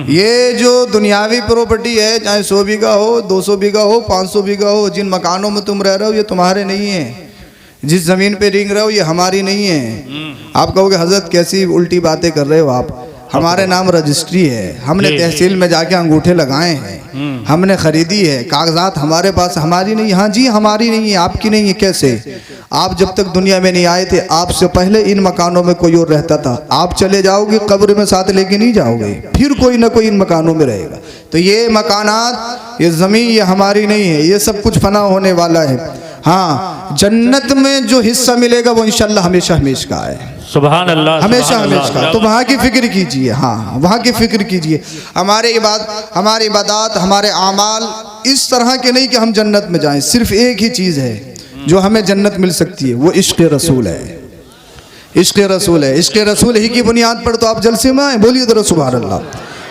ये जो दुनियावी प्रॉपर्टी है, चाहे 100 बीघा हो, 200 बीघा हो, 500 बीघा हो, जिन मकानों में तुम रह रहे हो ये तुम्हारे नहीं है। जिस जमीन पे रेंग रहे हो ये हमारी नहीं है। आप कहोगे हजरत कैसी उल्टी बातें कर रहे हो आप। हमारे नाम रजिस्ट्री है, हमने तहसील में जाके अंगूठे लगाए हैं, हमने खरीदी है, कागजात हमारे पास, हमारी नहीं। हाँ जी हमारी नहीं है, आपकी नहीं है। कैसे? आप जब तक दुनिया में नहीं आए थे आपसे पहले इन मकानों में कोई और रहता था। आप चले जाओगे कब्र में साथ लेके नहीं जाओगे, फिर कोई ना कोई इन मकानों में रहेगा। तो ये मकानात, ये ज़मीन ये हमारी नहीं है, ये सब कुछ फना होने वाला है। हाँ, जन्नत में जो हिस्सा मिलेगा वो इंशाल्लाह हमेशा हमेशा का है। सुभान अल्लाह, हमेशा हमेशा। तो वहाँ की फिक्र कीजिए। हाँ, वहाँ की फिक्र कीजिए। हमारे इबादत, हमारे आमाल इस तरह के नहीं कि हम जन्नत में जाएं। सिर्फ एक ही चीज़ है जो हमें जन्नत मिल सकती है, वो इश्क़ रसूल है। इश्क़ रसूल है। इश्क़ रसूल ही की बुनियाद पर तो आप जलसे में आए। बोलिए तो सुभान अल्लाह।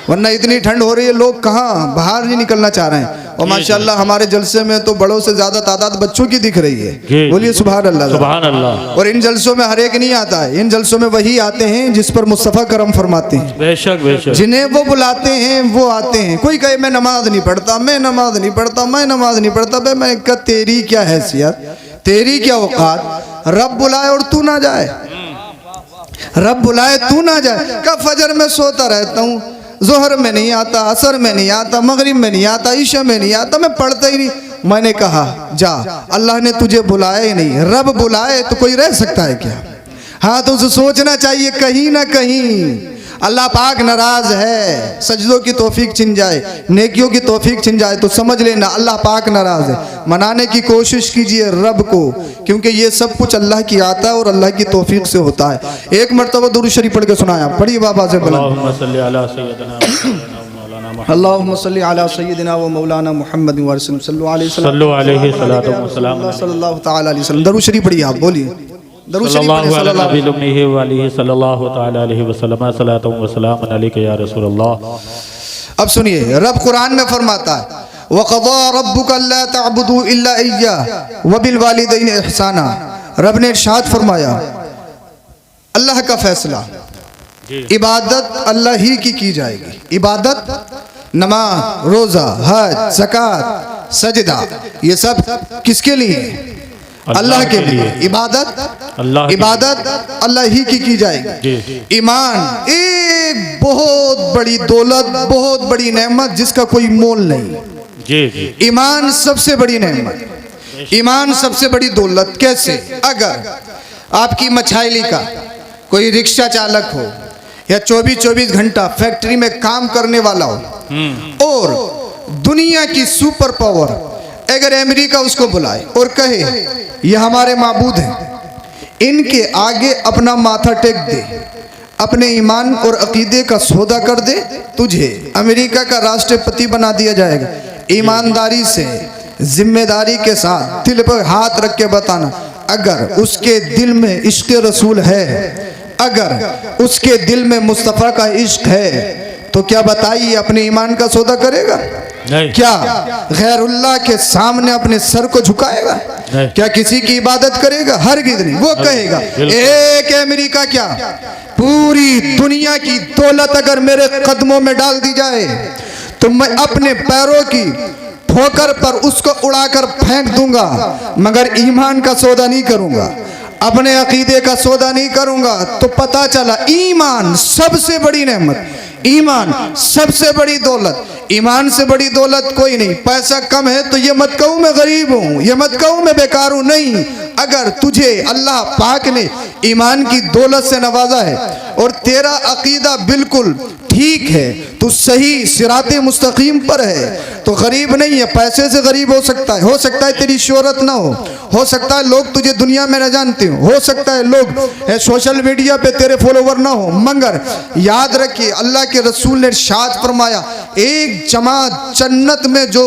वरना इतनी ठंड हो रही है, लोग कहाँ बाहर नहीं निकलना चाह रहे हैं। और माशाल्लाह हमारे जलसे में तो बड़ों से ज्यादा तादाद बच्चों की दिख रही है। बोलिए सुभान अल्लाह, सुभान अल्लाह। और इन जलसों में हर एक नहीं आता है। इन जलसों में वही आते हैं जिस पर मुस्तफ़ा करम फरमाते हैं। बेशक बेशक। जिन्हें वो बुलाते हैं वो आते हैं। कोई कहे मैं नमाज नहीं पढ़ता, मैं नमाज नहीं पढ़ता, मैं नमाज नहीं पढ़ता। भाई मैं कहा तेरी क्या हैसियत, तेरी क्या औकात। रब बुलाए और तू ना जाए, रब बुलाए तू ना जाए। कब फजर में सोता रहता हूँ, जोहर में नहीं आता, असर में नहीं आता, मगरिब में नहीं आता, ईशा में नहीं आता, मैं पढ़ता ही नहीं। मैंने कहा जा, अल्लाह ने तुझे बुलाया ही नहीं, रब बुलाए तो कोई रह सकता है क्या? हाँ, तो उसे सोचना चाहिए कहीं ना कहीं अल्लाह पाक नाराज है। सजदों की तौफीक छिन जाए, नेकियों की तौफीक छिन जाए तो समझ लेना अल्लाह पाक नाराज है। मनाने की कोशिश कीजिए रब को, क्योंकि ये सब कुछ अल्लाह की आता है और अल्लाह की तौफीक से होता है। एक मरतबा दुरूद शरीफ पढ़ के सुनाया, पढ़िए बाबा से बुलंद। अल्लाहुम्मा सल्ली अला सय्यदिना व मौलाना मुहम्मद व सल्लल्लाहु अलैहि वसल्लम। दुरूद शरीफ पढ़िए आप, बोलिए दरूद शरीफ पढ़िए। अब सुनिए, रब कुरान में फरमाता है वक़ज़ा रब्बुका अल्ला तअबुदू इल्ला इय्याहु व बिल वालिदैनि इहसाना। रब ने इरशाद फरमाया, अल्लाह का फैसला, इबादत अल्लाह ही की जाएगी। इबादत, नमाज, रोज़ा, हज, ज़कात, सजदा, ये सब किसके लिए? अल्लाह के लिए। इबादत अल्लाह ही की जाएगी। ईमान एक बहुत बड़ी दौलत, बहुत बड़ी नेमत जिसका कोई मोल नहीं। ईमान सबसे बड़ी नेमत, ईमान सबसे बड़ी दौलत। कैसे? अगर आपकी मछाइली का कोई रिक्शा चालक हो या 24-24 घंटा फैक्ट्री में काम करने वाला हो और दुनिया की सुपर पावर अगर अमेरिका उसको बुलाए और कहे ये हमारे माबूद हैं, इनके आगे अपना माथा टेक दे, अपने ईमान और अकीदे का सौदा कर दे, तुझे अमेरिका का राष्ट्रपति बना दिया जाएगा। ईमानदारी से, जिम्मेदारी के साथ दिल पर हाथ रख के बताना, अगर उसके दिल में इश्क़ रसूल है, अगर उसके दिल में मुस्तफ़ा का इश्क है, तो क्या बताइए अपने ईमान का सौदा करेगा? क्या गैरुल्लाह के सामने अपने सर को झुकाएगा? क्या किसी की इबादत करेगा? हरगिज़ नहीं। वो कहेगा एक अमेरिका क्या, पूरी दुनिया की दौलत अगर मेरे कदमों में डाल दी जाए तो मैं अपने पैरों की ठोकर पर उसको उड़ाकर फेंक दूंगा, मगर ईमान का सौदा नहीं करूंगा, अपने अकीदे का सौदा नहीं करूंगा। तो पता चला ईमान सबसे बड़ी नेमत, ईमान सबसे बड़ी दौलत। ईमान से बड़ी दौलत कोई नहीं। पैसा कम है तो ये मत कहूँ मैं गरीब हूँ, ये मत कहूँ मैं बेकार हूँ, नहीं। अगर तुझे अल्लाह पाक ने ईमान की दौलत से नवाजा है और तेरा अकीदा बिल्कुल ठीक है, तू सही सिराते मुस्तकीम पर है, तो गरीब नहीं है। पैसे से गरीब हो सकता है तेरी शोहरत ना हो सकता है लोग तुझे दुनिया में न जानते हो सकता है लोग सोशल मीडिया पे तेरे फॉलोवर ना हो, मगर याद रखिए अल्लाह के रसूल ने इरशाद फरमाया, एक जमात जन्नत में जो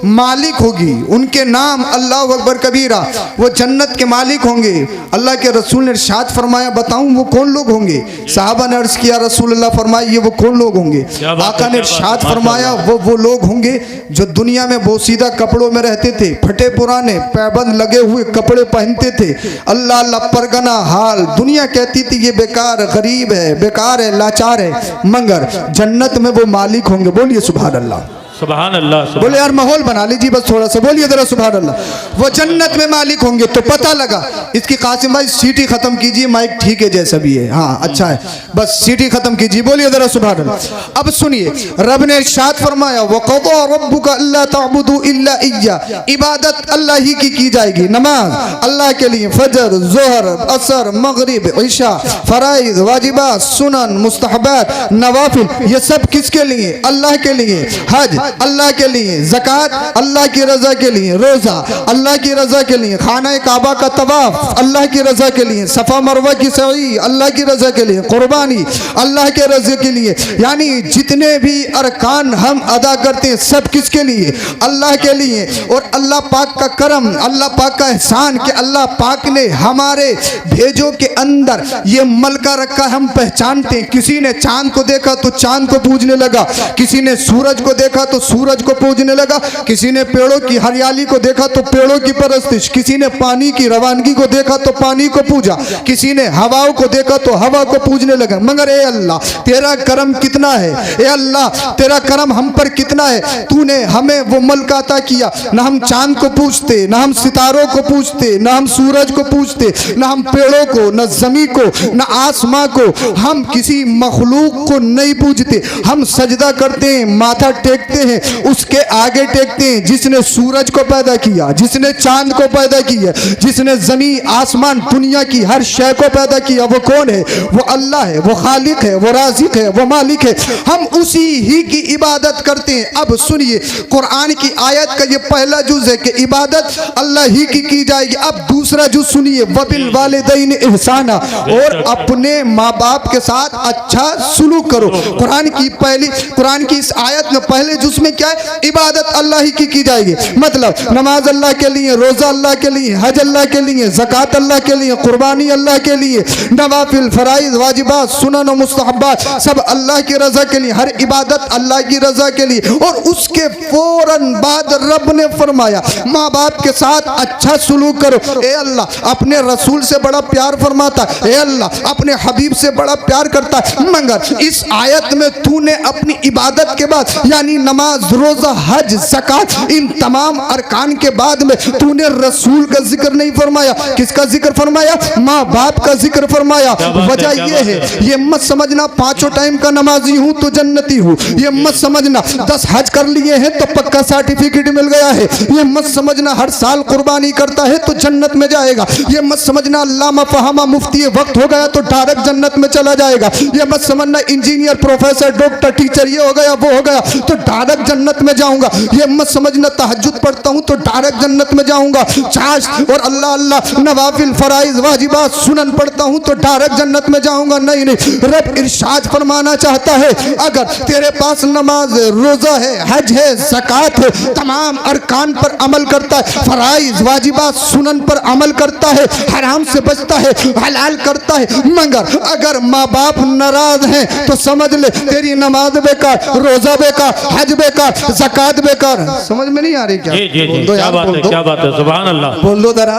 मालिक होगी उनके नाम अल्लाह अकबर कबीरा, वो जन्नत जन्नत के मालिक होंगे। अल्लाह के रसूल ने इरशाद फरमाया, बताऊं वो कौन लोग होंगे? साहबा ने अर्ज किया, रसूलुल्लाह फरमाइए वो कौन लोग होंगे? क्या बात है, आका ने क्या बात है, इरशाद फरमाया, वो लोग होंगे जो दुनिया में बोसीदा कपड़ों में रहते थे, फटे पुराने पैबंद लगे हुए कपड़े पहनते थे। अल्लाह अल्लाह परगना हाल, दुनिया कहती थी ये बेकार गरीब है, बेकार है, लाचार है, मगर जन्नत में वो मालिक होंगे। बोलिए सुभान अल्लाह, सुभान अल्लाह, सुभान बोले यार माहौल बना लीजिए बस थोड़ा सा, बोलिए जरा सुभान अल्लाह। वो जन्नत में मालिक होंगे। तो पता लगा इसकी कासिम भाई सीटी खत्म कीजिए, माइक ठीक है जैसा भी है, हाँ अच्छा है, बस सीटी खत्म कीजिए, बोलिए जरा सुभान अल्लाह। अब सुनिए, रब ने इरशाद फरमाया, वक़ज़ा रब्बुका अल्ला तअबुदू इल्ला इय्या, इबादत अल्लाह ही की जाएगी। नमाज अल्लाह के लिए, फजर, जोहर, असर, मगरिब, इशा, फराइज, वाजिबात, सुनन, मुस्तहबात, नवाफिल, ये सब किसके लिए? अल्लाह के लिए। हज अल्लाह के लिए, ज़कात अल्लाह की रज़ा के लिए, रोज़ा अल्लाह की रज़ा के लिए, खाना काबा का तवाफ अल्लाह की रज़ा के लिए, सफ़ा मरवा की सई अल्लाह की रज़ा के लिए, कुर्बानी अल्लाह के रज़ा के लिए। यानी जितने भी अरकान हम अदा करते हैं सब किसके लिए? अल्लाह के लिए। और अल्लाह पाक का करम, अल्लाह पाक का एहसान कि अल्लाह पाक ने हमारे भेजों के अंदर ये मलका रखा, हम पहचानते हैं। किसी ने चांद को देखा तो चांद को पूजने लगा, किसी ने सूरज को देखा तो सूरज को पूजने लगा, किसी ने पेड़ों की हरियाली को देखा तो पेड़ों की परस्तिश, किसी ने पानी की रवानगी को देखा तो पानी को पूजा, किसी ने हवाओं को देखा तो हवा को पूजने लगा। मगर ए अल्लाह तेरा करम कितना है, ए अल्लाह तेरा करम हम पर कितना है। तूने हमें वो मलका अता किया, ना हम चांद को पूजते, ना हम सितारों को पूजते, ना हम सूरज को पूजते, ना हम पेड़ों को, ना जमी को, ना आसमां को, हम किसी मखलूक को नहीं पूजते। हम सजदा करते हैं, माथा टेकते हैं, उसके आगे टेकते हैं जिसने सूरज को पैदा किया, जिसने चांद को पैदा किया, जिसने जमी आसमान दुनिया की हर शय को पैदा किया। वो कौन है? वो अल्लाह है, वो खालिक है, वो राज़िक है, वो मालिक है। हम उसी ही की इबादत करते हैं। अब सुनिए, कुरान की आयत का ये पहला जुज है कि इबादत अल्लाह ही की जाएगी। अब दूसरा जुज सुनिए, वबिल वालिदैन इहसाना, और अपने माँ बाप के साथ अच्छा सुलूक करो। कुरान की इस आयत में पहले जुज में क्या है? इबादत अल्लाह ही की जाएगी। मतलब नमाज अल्लाह के लिए, रोजा अल्लाह के लिए, हज अल्लाह के लिए, ज़कात अल्लाह के लिए, कुर्बानी अल्लाह के लिए, नवाफिल, फराइज, वाजिबात, सुनन और मुस्तहबात सब अल्लाह की रजा के लिए, हर इबादत अल्लाह की रजा के लिए। और उसके फौरन बाद रब ने फरमाया, माँ बाप के साथ अच्छा सुलूक करो। ए अल्लाह अपने रसूल से बड़ा प्यार फरमाता, ए अल्लाह अपने हबीब से बड़ा प्यार करता है। मगर इस आयत में तूने अपनी इबादत के बाद यानी नमाज, रोजा, हज, ज़कात, इन तमाम अरकान के बाद में तूने रसूल का जिक्र नहीं फरमाया। किसका जिक्र फरमाया? माँ बाप का जिक्र फरमाया। वजह यह है, ये मत समझना पांचों टाइम का नमाजी हूँ तो जन्नती हूँ, ये मत समझना 10 हज कर लिए हैं तो पक्का सर्टिफिकेट मिल गया है, ये मत समझना हर साल कुर्बानी करता है तो जन्नत में जाएगा, ये मत समझना अल्लामा फहामा मुफ्ती वक्त हो गया तो डायरेक्ट जन्नत में चला जाएगा, ये मत समझना इंजीनियर, प्रोफेसर, डॉक्टर, टीचर ये हो गया वो हो गया तो डायरेक्ट जन्नत में जाऊंगा, ये मत समझना तहज्जुद पढ़ता हूँ तो डायरेक्ट जन्नत में जाऊंगा, चाश और अल्लाह अल्लाह नवाफिल, फराइज, वाजिबात, सुनन पढ़ता हूँ तो डायरेक्ट जन्नत में जाऊंगा। नहीं नहीं, रब इरशाद फरमाना चाहता है, अगर तेरे पास नमाज है, रोजा है, हज है, ज़कात है, तमाम अरकान पर अमल करता है, फराइज, वाजिबात, सुनन पर अमल करता है, हराम से बचता है, हलाल करता है, मगर अगर माँ बाप नाराज हैं तो समझ ले तेरी नमाज बेकार, रोजा बेकार, हज बेकार, ज़कात बेकार। समझ में नहीं आ रही क्या? जी जी जी, बोल दो क्या यार, बात बोल है, दो, क्या बात है, सुभान अल्लाह, बोल दो जरा।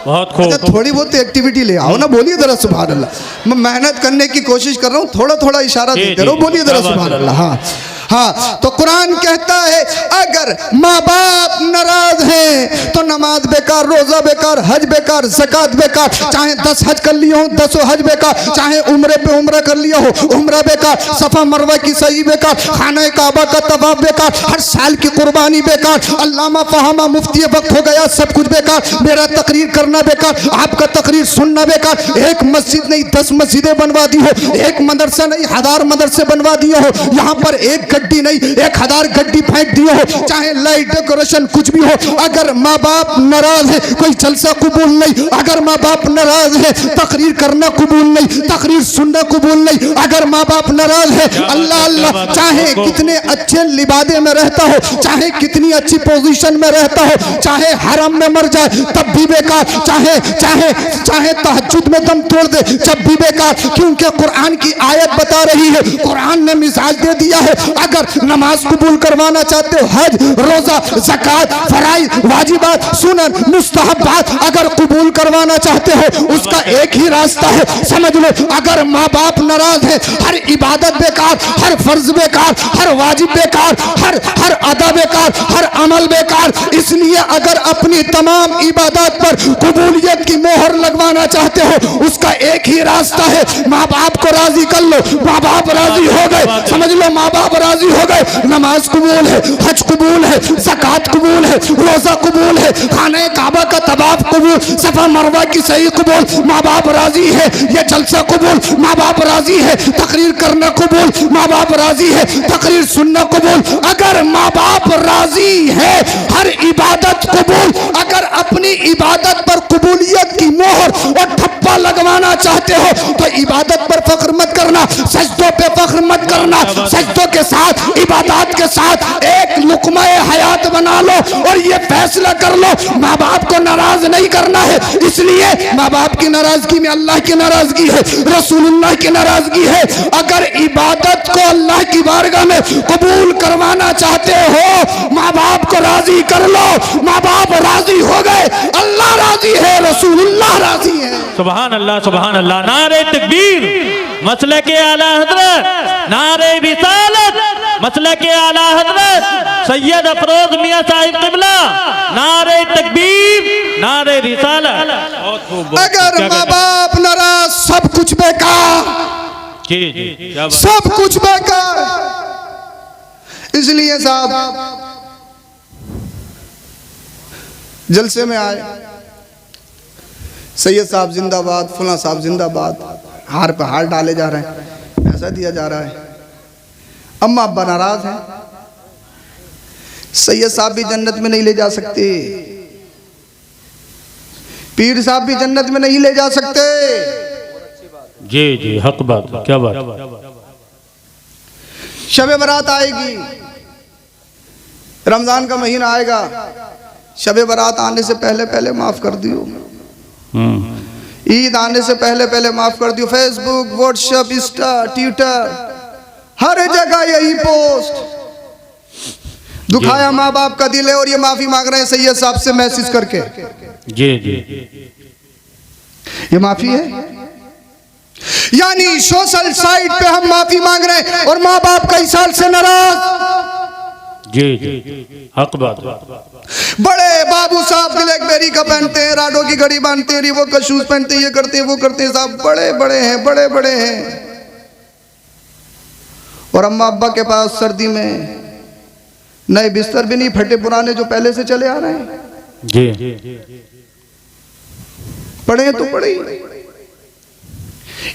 बहुत खूब। अच्छा, थोड़ी बहुत एक्टिविटी ले आओ ना, बोलिए जरा सुभान अल्लाह। मैं मेहनत करने की कोशिश कर रहा हूँ, थोड़ा थोड़ा इशारा जी, देते जी, रहो, बोलिए जरा क्या बात सुभान है। अल्लाह। हाँ हाँ, तो कुरान कहता है अगर माँ बाप नाराज हैं तो नमाज बेकार, रोजा बेकार, हज बेकार, ज़कात बेकार, चाहे 10 हज कर लिया हो 10 हज बेकार, चाहे उम्रे पे उम्रा कर लिया हो उम्रा बेकार, सफा मरवा की सही बेकार, खाना काबा का तवाफ बेकार, हर साल की कुर्बानी बेकार, अल्लामा फहामा मुफ्ती वक्त हो गया सब कुछ बेकार, मेरा तकरीर करना बेकार, आपका तकरीर सुनना बेकार, एक मस्जिद नहीं 10 मस्जिदें बनवा दी हो, एक मदरसा नहीं 1000 मदरसे बनवा दिए हो, यहाँ पर एक गड्डी नहीं 1000 गड्डी फेंक दिए हो, चाहे लाइट डेकोरेशन कुछ भी हो, अगर माँ बाप नाराज है कोई जलसा कबूल नहीं। अगर माँ बाप नाराज है तकरीर करना कबूल नहीं, तकरीर सुनना कबूल नहीं। अगर माँ बाप नाराज है अल्लाह अल्लाह, चाहे कितने अच्छे लिबादे में रहता हो, चाहे कितनी अच्छी पोजीशन में रहता हो, चाहे हरम में मर जाए तब भी बेकार, चाहे चाहे चाहे तहज्जुद में दम तोड़ दे जब भी बेकार, क्योंकि कुरान की आयत बता रही है, कुरान ने मिसाल दे दिया है। अगर नमाज कबूल करवाना चाहते हो, हज, रोजा, ज़कात, फराइज, वाजिबात, सुनन, मुस्तहब्बात अगर कबूल करवाना चाहते हो, उसका एक ही रास्ता है, समझ लो। अगर माँ बाप नाराज है, हर इबादत बेकार, हर फर्ज बेकार, हर वाजिब बेकार, हर अदा बेकार, हर अमल बेकार। इसलिए अगर अपनी तमाम इबादत पर कबूलियत की मोहर लगवाना चाहते हो, उसका एक ही रास्ता है, माँ बाप को राजी कर लो। माँ बाप राजी हो गए, समझ लो माँ बाप राजी हो गए, नमाज कबूल है, हज कबूल है, ज़कात कबूल है, रोजा कबूल है, खाने काबा का तवाफ कबूल, सफा मरवा की सही कबूल, माँ बाप राजी है, ये जलसा कबूल, माँ बाप राजी है, तकरीर करना कबूल, माँ बाप राजी है, तकरीर सुनना कबूल। अगर माँ बाप राजी है, हर इबादत कबूल। अगर अपनी इबादत पर कबूलियत की मोहर और ठप्पा लगवाना चाहते हो तो इबादत पर फख्र मत करना, सजदों पे फख्र मत करना, सजदों के साथ इबादत के साथ एक लुक़मा हयात बना लो और ये फैसला कर लो माँ बाप को नाराज नहीं करना है। इसलिए माँ बाप की नाराजगी में अल्लाह की नाराजगी है, रसूलुल्लाह की नाराजगी है। अगर इबादत को अल्लाह की बारगाह में कबूल करवाना चाहते हो, माँ बाप को राजी कर लो। माँ बाप राजी हो गए, अल्लाह राजी है, रसूलुल्लाह राजी है। सुभान अल्लाह, सुभान अल्लाह। नारे तकबीर, मसले के आला हजरत, नारे रिसालत, मसले के आला हजरत सैयद अफरोज मियां साहिब क़िबला, नारे तकबीर, नारे रिसालत। अगर माँ बाप नाराज, सब कुछ बेकार, सब कुछ बेकार। इसलिए साहब जलसे में आए, सैयद साहब जिंदाबाद, फुला साहब जिंदाबाद, हार पे हार डाले जा रहे हैं, पैसा दिया जा रहा है। अम्मा अब्बा नाराज हैं, सैयद साहब भी जन्नत में नहीं ले जा सकते, पीर साहब भी जन्नत में नहीं ले जा सकते। जी जी, हक बात, क्या बात। शब बारात आएगी, रमजान का महीना आएगा, शब बारात आने से पहले पहले माफ कर दियो, ईद आने से पहले पहले माफ कर दियो। फेसबुक, व्हाट्सएप, इंस्टा, ट्विटर, हर जगह यही पोस्ट, दुखाया माँ बाप का दिल है और ये माफी मांग रहे हैं सैयद साहब से मैसेज करके। जी जी, ये माफी है, यानी सोशल साइट पे हम माफी मांग रहे हैं और माँ बाप कई साल से नाराज। जी जी, हक बात। बड़े बाबू साहब ब्लैकबेरी का पहनते हैं, राडो की घड़ी बांधते हैं, रिबॉक का शूज पहनते हैं, ये करते हैं वो करते हैं, साहब बड़े बड़े हैं, बड़े बड़े हैं। और अम्मा अब्बा के पास सर्दी में नए बिस्तर भी नहीं, फटे पुराने जो पहले से चले आ रहे हैं। जी, पड़े हैं तो पड़े ही।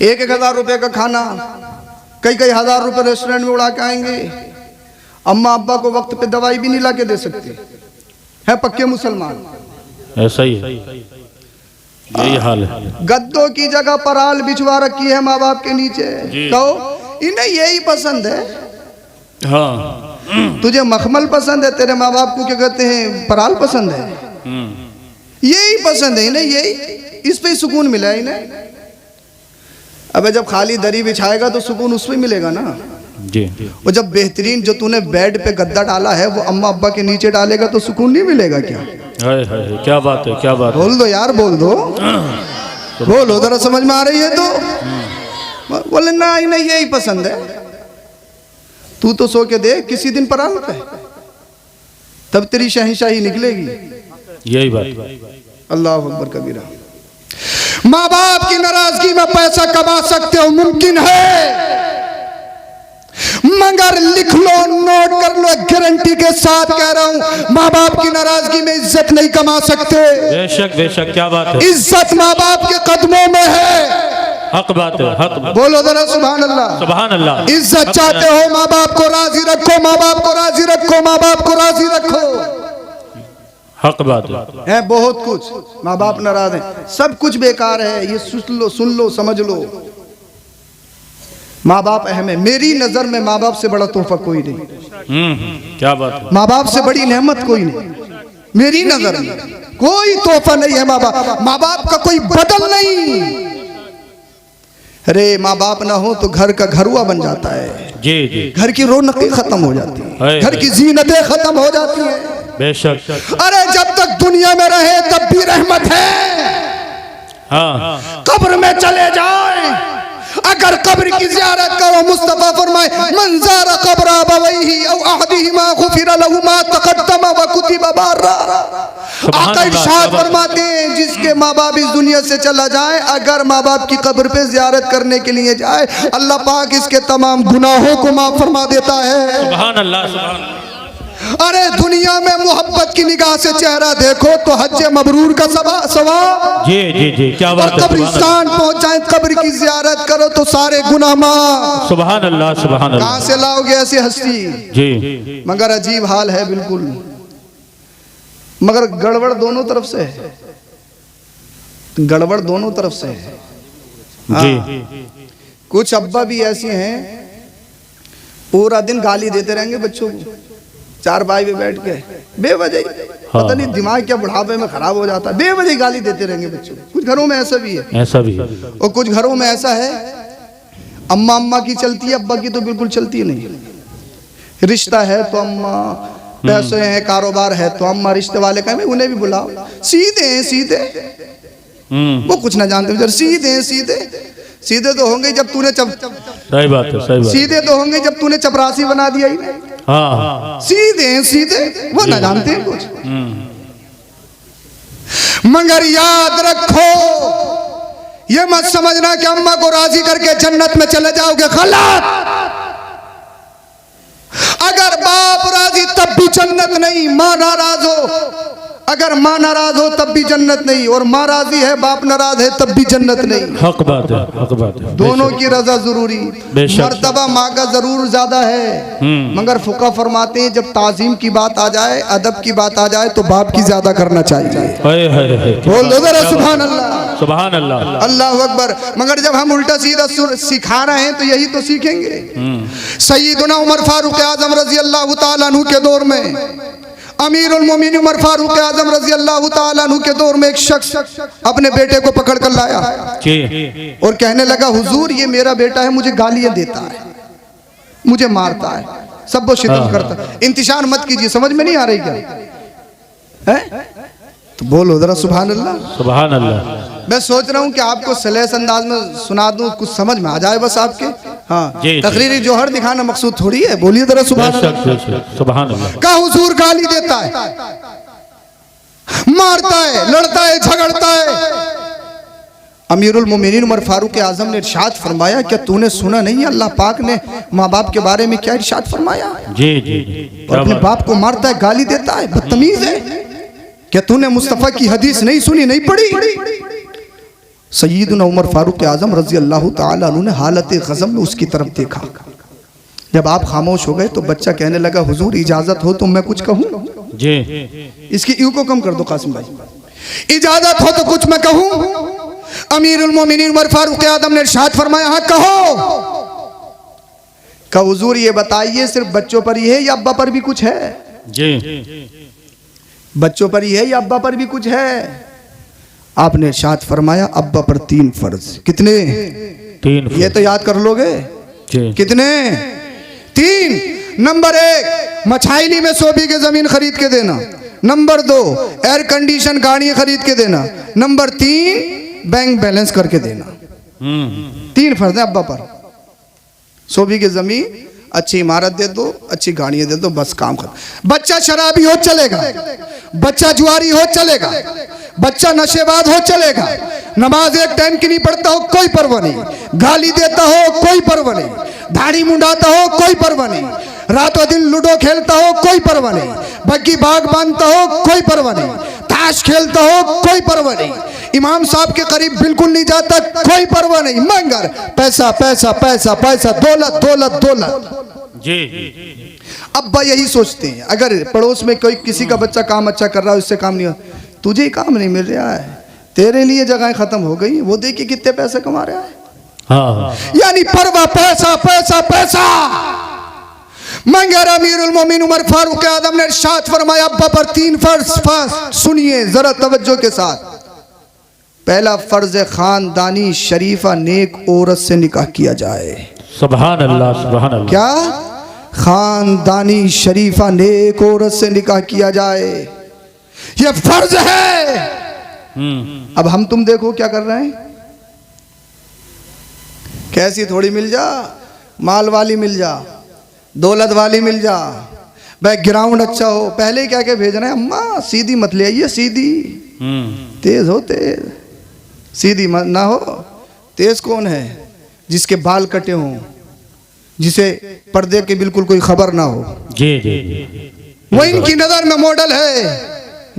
1,000 रुपए का खाना कई हजार रुपए रेस्टोरेंट में उड़ा के आएंगे। अम्मा अब्बा को वक्त पे दवाई भी नहीं ला के दे सकते, है पक्के मुसलमान। ऐसा ही है, यही हाल है। गद्दों की जगह पराल बिछवा रखी है माँ बाप के नीचे। कहो इन्हें यही पसंद है। हाँ, तुझे मखमल पसंद है, तेरे माँ बाप को क्या कहते हैं, पराल पसंद है। यही पसंद है इन्हें, यही, इस पे ही सुकून मिला है इन्हें। अब जब खाली दरी बिछाएगा तो सुकून उस पे मिलेगा ना। जी, और जब बेहतरीन जो तूने बेड पे गद्दा डाला है वो अम्मा अब्बा के नीचे डालेगा तो सुकून नहीं मिलेगा क्या? है, क्या बात है, क्या बात है। बोल दो यार, बोल दो, बोलो जरा, समझ में आ रही है तो। बोले ना इन्हें यही पसंद है। तू तो सो के देख किसी दिन पराल पे, तब तेरी शहंशाही निकलेगी। यही बात। अल्लाह अकबर कबीरा। माँ बाप की नाराजगी में पैसा कमा सकते हो, मुमकिन है, मगर लिख लो, नोट कर लो, गारंटी के साथ कह रहा हूं, माँ बाप की नाराजगी में इज्जत नहीं कमा सकते। बेशक बेशक, क्या बात है। इज्जत माँ बाप के कदमों में है। हक बात है, हक। बोलो जरा सुभान अल्लाह, सुभान अल्लाह। इज्जत चाहते हो, माँ बाप को राजी रखो, माँ बाप को राजी माँ बाप को राजी रखो। हक बात है बहुत कुछ, माँ बाप नाराज हैं, सब कुछ बेकार है, ये सुन लो समझ लो। माँ बाप अहम है। मेरी नजर में माँ बाप से बड़ा तोहफा कोई नहीं। क्या बात है। माँ बाप से बड़ी नेमत कोई नहीं। मेरी नजर में कोई तोहफा नहीं है माँ बाप। माँ बाप का कोई बदल नहीं। अरे माँ बाप ना हो तो घर का घरुआ बन जाता है। जी जी। घर की रौनकें खत्म हो जाती है, है, घर की जीनतें खत्म हो जाती है। बेशक। अरे जब तक दुनिया में रहे तब भी रहमत है। हाँ। कब्र में चले जाए, अगर कब्र की जियारत करो, मुस्तफा फरमाए मंज़ारा कब्र अबवैहि औ अहदिहिमा गुफिर लहु मा तक़द्दम व कुतिबा बारा। आका इरशाद फरमाते हैं जिसके माँ बाप इस दुनिया से चला जाए, अगर माँ बाप की कब्र पे जियारत करने के लिए जाए, अल्लाह पाक इसके तमाम गुनाहों को माफ फरमा देता है। सुभान अल्लाह, सुभान अल्लाह। अरे दुनिया में मोहब्बत की निगाह से चेहरा देखो तो हज मबरूर का सवाब। जी जी जी, क्या बात है। कब्रिस्तान पहुंचाए, कब्र की जियारत करो तो सारे गुनाह माफ। सुभान अल्लाह, सुभान अल्लाह। कहां से लाओगे ऐसी हस्ती? जी। मगर अजीब हाल है बिल्कुल, मगर गड़बड़ दोनों तरफ से है, गड़बड़ दोनों तरफ से है। जी। कुछ अब्बा भी ऐसे हैं पूरा दिन गाली देते रहेंगे बच्चों को, चार भाई में बैठ के बेवजह। पता नहीं दिमाग क्या बुढ़ापे में खराब हो जाता है, बेवजह गाली देते रहेंगे बच्चों को। कुछ घरों में ऐसा भी है, ऐसा भी है। और कुछ घरों में ऐसा है अम्मा अम्मा की चलती है, अब्बा की तो बिल्कुल चलती नहीं। रिश्ता है तो अम्मा, पैसे हैं, कारोबार है तो अम्मा, रिश्ते वाले कहें उन्हें भी बुलाओ। सीधे हैं सीधे, वो कुछ ना जानते। सीधे हैं सीधे, सीधे तो होंगे जब तूने सही बात है, सही बात। सीधे तो होंगे जब तूने चपरासी बना दिया ही। हाँ। सीधे हैं सीधे, वो ना जानते हैं कुछ। मगर याद रखो, ये मत समझना कि अम्मा को राजी करके जन्नत में चले जाओगे, गलत। अगर बाप राजी तब भी जन्नत नहीं, माँ नाराज हो, अगर माँ नाराज हो तब भी जन्नत नहीं, और माँ राजी है बाप नाराज है तब भी जन्नत नहीं। हक बात है, हक बात है। दोनों की रजा जरूरी। मर्तबा माँ का जरूर ज्यादा है, मगर फुका फरमाते हैं जब ताजीम की बात आ जाए, अदब की बात आ जाए तो बाप की ज्यादा करना चाहिए। बोल दो जरा सुभान अल्लाह, सुभान अल्लाह, अल्लाह अकबर। मगर जब हम उल्टा सीधा सिखा रहे हैं तो यही तो सीखेंगे। सैयदना उमर फारूक आजम रजी अल्लाह तआला अन्हु के दौर में, अमीरुल मोमिनीन उमर फारूक आजम रजी अल्लाह तआला अन्हु के दौर में एक शख्स अपने बेटे को पकड़ कर लाया और कहने लगा, हुजूर ये मेरा बेटा है, मुझे गालियां देता है, मुझे मारता है, सब वो शितम करता है। इंतशार मत कीजिए, समझ में नहीं आ रही क्या है? तो बोलो जरा सुभान अल्लाह, सुभान अल्लाह। मैं सोच रहा हूँ कि आपको सलेस अंदाज में सुना दूं, कुछ समझ में आ जाए बस आपके। हाँ, तकरीरी जोहर दिखाना मकसूद थोड़ी है। बोलिए जरा सुभान अल्लाह, सुभान अल्लाह। का हुजूर गाली देता है, मारता है, लड़ता है, झगड़ता है। अमीरुल मोमिनीन उमर फारूक आजम ने इरशाद फरमाया, क्या तूने सुना नहीं अल्लाह पाक ने माँ बाप के बारे में क्या इरशाद फरमाया? जी जी। और अपने बाप को मारता है, गाली देता है, बदतमीज है। क्या तूने मुस्तफा की हदीस नहीं सुनी, नहीं पढ़ी? सैयदना उमर फारूक आजम रजी अल्लाह तआला अन्हु ने हालत गज़ब में उसकी तरफ देखा। जब आप खामोश हो गए तो बच्चा कहने लगा, हुजूर इजाजत हो तो मैं कुछ कहूँ? जी। इसकी यू को कम कर दो कासिम भाई, इजाजत हो तो कुछ मैं कहूँ? अमीरुल मोमिनीन उमर फारूक आजम ने इरशाद फरमाया, हाँ कहो। का हुजूर ये बताइए सिर्फ बच्चों पर ही है या अब्बा पर भी कुछ है? जी। बच्चों पर ही है या अब्बा पर भी कुछ है? आपने इरशाद फरमाया, अब्बा पर 3 फर्ज। कितने? 3। ये तो याद कर लोगे। कितने? 3। नंबर 1, मछाइली में 100 बीघे जमीन खरीद के देना। नंबर 2, एयर कंडीशन गाड़ी खरीद के देना। नंबर 3, बैंक बैलेंस करके देना। 3 फर्ज है अब्बा पर। 100 बीघे जमीन, अच्छी इमारत दे दो, अच्छी गाड़ियां दे दो, बस काम खत्म। बच्चा शराबी हो चलेगा, बच्चा जुआरी हो चलेगा, बच्चा नशेबाज हो चलेगा, नमाज एक टाइम की नहीं पढ़ता हो कोई परवाह नहीं, गाली देता हो कोई परवाह नहीं, दाढ़ी मुंडाता हो कोई परवाह नहीं, रातों दिन लूडो खेलता हो कोई परवाह नहीं, बग्गी बाग बांधता हो कोई परवाह नहीं, ताश खेलता हो कोई परवाह नहीं, इमाम साहब के करीब बिल्कुल नहीं जाता कोई परवाह नहीं, मगर पैसा पैसा पैसा पैसा, दौलत दौलत दौलत, जी अब्बा यही सोचते हैं, अगर पड़ोस में कोई किसी का बच्चा काम अच्छा कर रहा है, उससे काम नहीं हो, तुझे ही काम नहीं मिल रहा है, तेरे लिए जगह खत्म हो गई, वो देखिए कितने पैसे कमा रहा है। हाँ यानी परवा पैसा पैसा पैसा। मंगर अमीरुल मोमिन उमर फारूक आदम ने इरशाद फरमाया, अब्बा पर 3 फर्ज सुनिए जरा तवज्जो के साथ। पहला फर्ज है खानदानी शरीफा नेक औरत से निकाह किया जाए। सुभान अल्लाह सुभान अल्लाह। क्या? खानदानी शरीफा नेक औरत से निकाह किया जाए, ये फर्ज है। अब हम तुम देखो क्या कर रहे हैं, कैसी थोड़ी मिल जा, माल वाली मिल जा, दौलत वाली मिल जा, बैकग्राउंड अच्छा हो, पहले ही क्या क्या भेज रहे हैं, अम्मा सीधी मत ले आइए, सीधी तेज हो, तेज सीधी मत ना हो। तेज कौन है? जिसके बाल कटे हों, जिसे पर्दे की बिल्कुल कोई खबर ना हो। जी जी वो इनकी नजर में मॉडल है।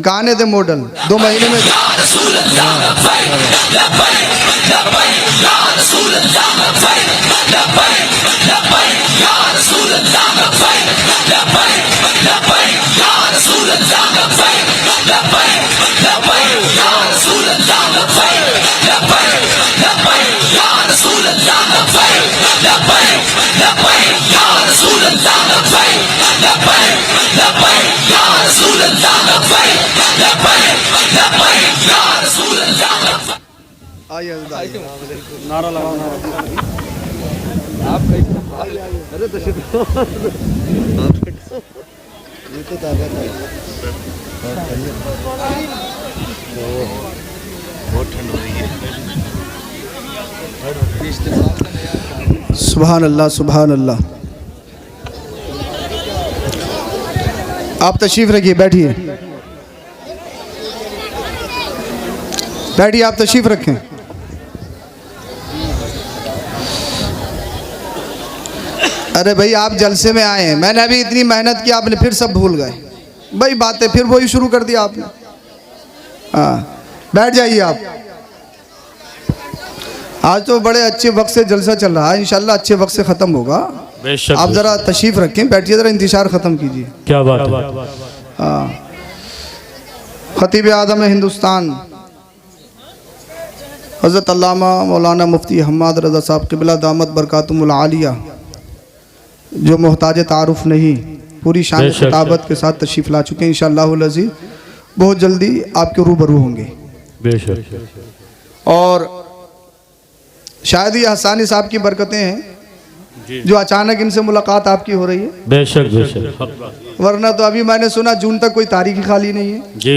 गाने दे मॉडल 2 महीने में। नारा लगाना आप अरे तो बहुत ठंड हो रही है। सुभान अल्लाह सुभान अल्लाह। आप तशरीफ रखिए, बैठिए बैठिए, आप तशरीफ रखें। अरे भाई आप जलसे में आए हैं, मैंने अभी इतनी मेहनत की, आपने फिर सब भूल गए भाई, बातें फिर वही शुरू कर दिया आपने। हाँ बैठ जाइए आप। आज तो बड़े अच्छे वक्त से जलसा चल रहा है, इंशाल्लाह अच्छे वक्त से ख़त्म होगा। आप ज़रा तशरीफ़ रखें, बैठिए, ज़रा इंतशार ख़त्म कीजिए। क्या बात है। हाँ खतीब आज़म हिंदुस्तान हज़रत अल्लामा मौलाना मुफ्ती हम्माद रज़ा साहब क़िबला दामत बरकातुहुल आलिया, जो मोहताज तारुफ नहीं, पूरी शान खिताबत के साथ तशरीफ़ ला चुके हैं। इंशाअल्लाहुल अज़ीज़ बहुत जल्दी आपके रूबरू होंगे बेशक। और शायद ये हसानी साहब की बरकतें हैं जो अचानक इनसे मुलाकात आपकी हो रही है। बेशक बेशक, वरना तो अभी मैंने सुना जून तक कोई तारीख ही खाली नहीं है जी।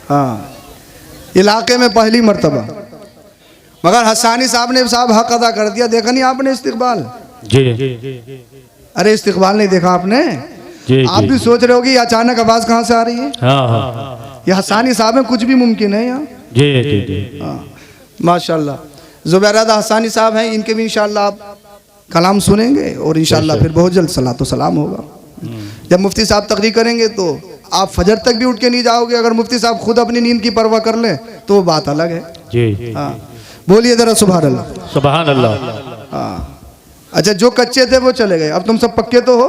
हाँ इलाके में पहली मर्तबा, मगर हसानी साहब ने हक अदा कर दिया। देखा नहीं आपने इस्तिकबाल? जी अरे इस्तिकबाल नहीं देखा आपने? जी आप भी सोच रहे हो कि अचानक आवाज कहाँ से आ रही है। हाँ ये हसानी साहब में कुछ भी मुमकिन है यहाँ। जी जी हाँ माशाल्लाह। जुबैरादा हसानी साहब हैं, इनके भी इंशाल्लाह आप कलाम सुनेंगे और इंशाल्लाह फिर बहुत जल्द सलातो सलाम होगा। जब मुफ्ती साहब तकरीर करेंगे तो आप फजर तक भी उठ के नहीं जाओगे। अगर मुफ्ती साहब खुद अपनी नींद की परवाह कर लें तो वो बात अलग है जी। हाँ बोलिए जरा सुभान अल्लाह सुभान अल्लाह। हाँ अच्छा, जो कच्चे थे वो चले गए, अब तुम सब पक्के तो हो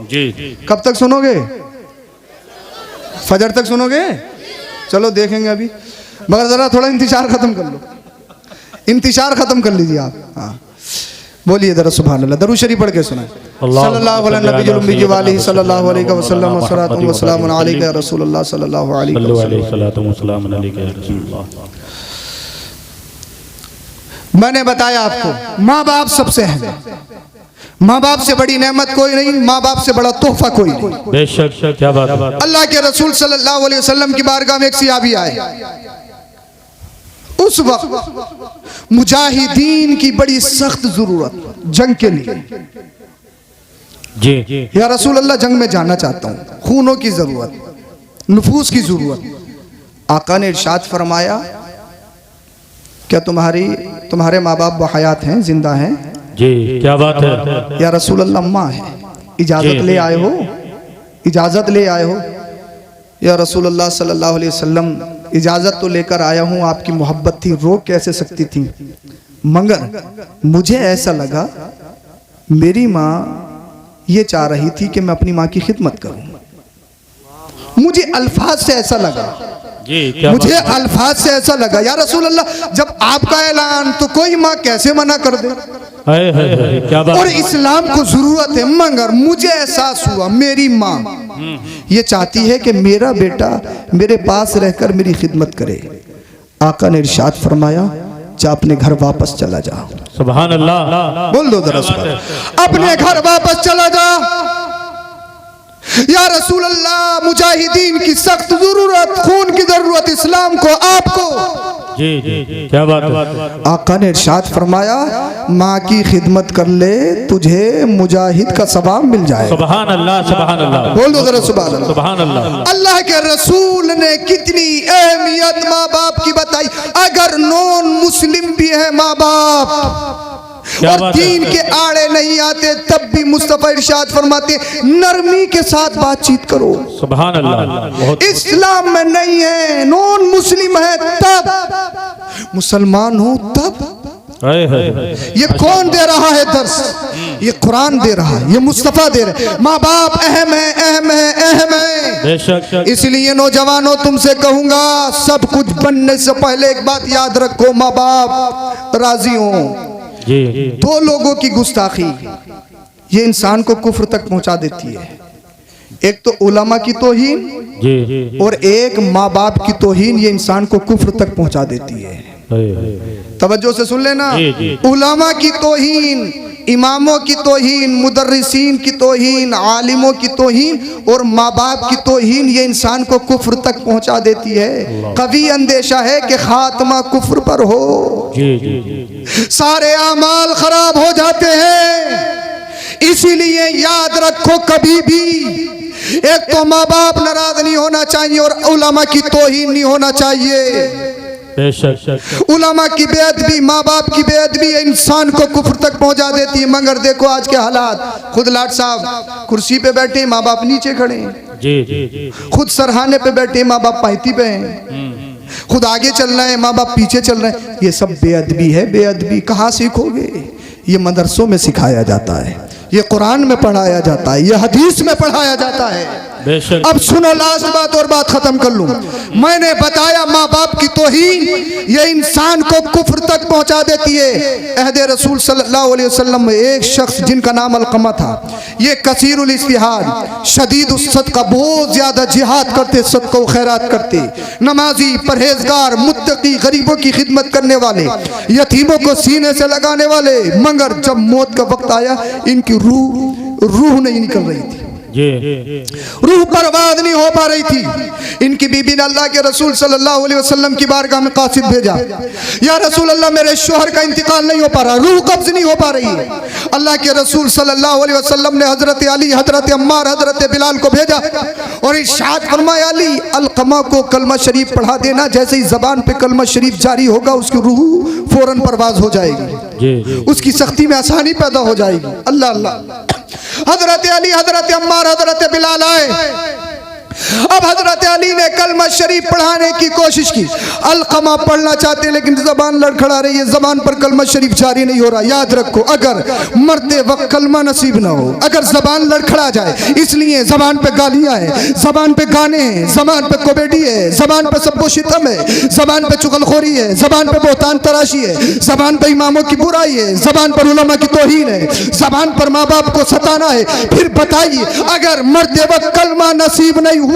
जी। कब तक सुनोगे? फजर तक सुनोगे? चलो देखेंगे अभी, मगर जरा थोड़ा इंतजार खत्म कर लो, इंतजार खत्म कर लीजिए आप। हाँ बोलिए जरा सुभान अल्लाह। दरूद शरीफ पढ़ के सुनाए। सल्लल्लाहु अलैहि नबी जुल्मी वाली सल्लल्लाहु अलैहि वसल्लम व सलातु व सलाम अलैका या रसूलुल्लाह सल्लल्लाहु अलैहि वसल्लम। मैंने बताया आपको माँ बाप सबसे है, माँ बाप से बड़ी नेमत कोई नहीं, माँ बाप से बड़ा तोहफा कोई नहीं। बेशक, क्या बात है। अल्लाह के रसूल सल्लल्लाहु अलैहि वसल्लम की बारगाह में एक सहाबी आए। उस वक्त मुजाहिदीन की बड़ी सख्त जरूरत जंग के लिए। जी या रसूल अल्लाह जंग में जाना चाहता हूँ, खूनों की जरूरत, नफूस की जरूरत। आका ने इरशाद फरमाया, क्या तुम्हारे माँ बाप बहयात हैं, जिंदा हैं? जी क्या बात है। या रसूल अल्लाह अम्मा है, इजाजत ले आए हो, इजाजत ले आए हो? या रसूल अल्लाह सल्लल्लाहु अलैहि वसल्लम इजाजत तो लेकर आया हूँ, आपकी मोहब्बत थी, रोक कैसे सकती थी, मगर मुझे ऐसा लगा मेरी माँ ये चाह रही थी कि मैं अपनी माँ की खिदमत करूं। मुझे अल्फाज से ऐसा लगा, मुझे अल्फाज से ऐसा लगा, या रसूल अल्लाह जब आपका ऐलान तो कोई माँ कैसे मना कर दे। क्या बात। और इस्लाम को जरूरत है, मगर मुझे एहसास हुआ मेरी माँ ये चाहती है कि मेरा बेटा मेरे पास रहकर मेरी खिदमत करे। आका ने इरशाद फरमाया, जा अपने घर वापस चला जा। सुभान अल्लाह। बोल दो जरा सुभान। अपने घर वापस चला जा। या रसूल अल्लाह, मुजाहिदीन की सख्त जरूरत, खून की जरूरत इस्लाम को, आपको। जी जी, क्या बात है। आका ने इरशाद फरमाया, माँ की खिदमत कर ले, तुझे मुजाहिद का सवाब मिल जाए। सुभान अल्लाह, सुभान अल्लाह। बोल दो जरा सुभान अल्लाह। सुभान अल्लाह। अल्लाह के रसूल ने कितनी अहमियत माँ बाप की बताई। अगर नॉन मुस्लिम भी है माँ बाप और दीन के आड़े नहीं आते, तब भी मुस्तफा इरशाद फरमाते नरमी के साथ बातचीत करो। सुभान अल्लाह। इस्लाम में नहीं है, नॉन मुस्लिम है तब, मुसलमान हो तब। ये कौन दे रहा है दर्स? ये कुरान दे रहा है, ये मुस्तफा दे रहे। माँ बाप अहम है, अहम है, अहम है। इसलिए नौजवानों तुमसे कहूंगा, सब कुछ बनने से पहले एक बात याद रखो, माँ बाप राजी हो। दो लोगों की गुस्ताखी ये इंसान को कुफ्र तक पहुंचा देती है। एक तो उलमा की तौहीन और एक माँ बाप की तौहीन, ये इंसान को कुफ्र तक पहुंचा देती है। तवज्जो से सुन लेना। उलमा की तौहीन, इमामों की तौहीन, मुदर्रिसीन की तौहीन, आलिमों की तौहीन और माँ बाप की तौहीन, ये इंसान को कुफ्र तक पहुंचा देती है। कभी अंदेशा है कि खात्मा कुफ्र पर हो, सारे आमाल खराब हो जाते हैं। इसीलिए याद रखो, कभी भी एक तो माँ बाप नाराज नहीं होना चाहिए और उलमा की तौहीन नहीं होना चाहिए। उलमा की बेअदबी, माँ बाप की बेअदबी इंसान को कुफ्र तक पहुंचा देती है। मगर देखो आज के हालात, खुद लाट साहब कुर्सी पे बैठे, माँ बाप नीचे खड़े हैं। खुद सरहाने पे बैठे, माँ बाप पायती पे हैं। खुद आगे चल रहे हैं, माँ बाप पीछे चल रहे हैं। ये सब बेअदबी है। बेअदबी कहाँ सीखोगे? ये मदरसों में सिखाया जाता है, ये कुरान में पढ़ाया जाता है, ये हदीस में पढ़ाया जाता है। अब सुनो, लास्ट बात और बात खत्म कर लूं। मैंने बताया माँ बाप की तौहीन ये इंसान को कुफ्र तक पहुंचा देती है। अहद रसूल सल्लल्लाहु अलैहि वसल्लम में एक शख्स जिनका नाम अलकमा था, ये कसीरुल इस्तिहाद, शदीद सदका, बहुत ज्यादा जिहाद करते, सदका खैरात करते, नमाजी, परहेजगार, मुत्तकी, गरीबों की खिदमत करने वाले, यतीमों को सीने से लगाने वाले। मगर जब मौत का वक्त आया, इनकी रूह नहीं निकल रही थी, रूह बर्बाद नहीं हो पा रही थी। इनकी बीबी ने अल्लाह के रसूल सल्लल्लाहु अलैहि वसल्लम की बारगाह में कासिद भेजा, या रसूल अल्लाह मेरे शोहर का इंतकाल नहीं हो पा रहा, रूह कब्ज नहीं हो पा रही है। अल्लाह के रसूल सल्लल्लाहु अलैहि वसल्लम ने हजरत अली, हजरत अम्मार, हजरत बिलाल को भेजा और इरशाद फरमाया, अली अलकमा को कलमा शरीफ पढ़ा देना, जैसे ही जबान पे कलमा शरीफ जारी होगा उसकी रूह फौरन परवाज हो जाएगी, उसकी सख्ती में आसानी पैदा हो जाएगी। अल्लाह अल्लाह। हजरत अली, हजरत अम्मार, हजरत बिलाल आए। अब हजरत अली ने कलमा शरीफ पढ़ाने की कोशिश की। अलकमा पढ़ना चाहते लेकिन जबान लड़खड़ा रही है, जबान पर कलमा शरीफ जारी नहीं हो रहा। याद रखो, अगर मरते वक्त कलमा नसीब ना हो, अगर जबान लड़खड़ा जाए, इसलिए जबान पे गालियां हैं, जबान पे गाने हैं, जबान पे कॉमेडी है, जबान पे सबको शितम है, जबान पे चुगलखोरी है, जबान पे बोहतान तराशी है, जबान पे इमामों की बुराई है, जबान पर उलमा की तौहीन है, जबान पर माँ बाप को सताना है। फिर बताइए, अगर मरते वक्त कलमा नसीब नहीं हुआ,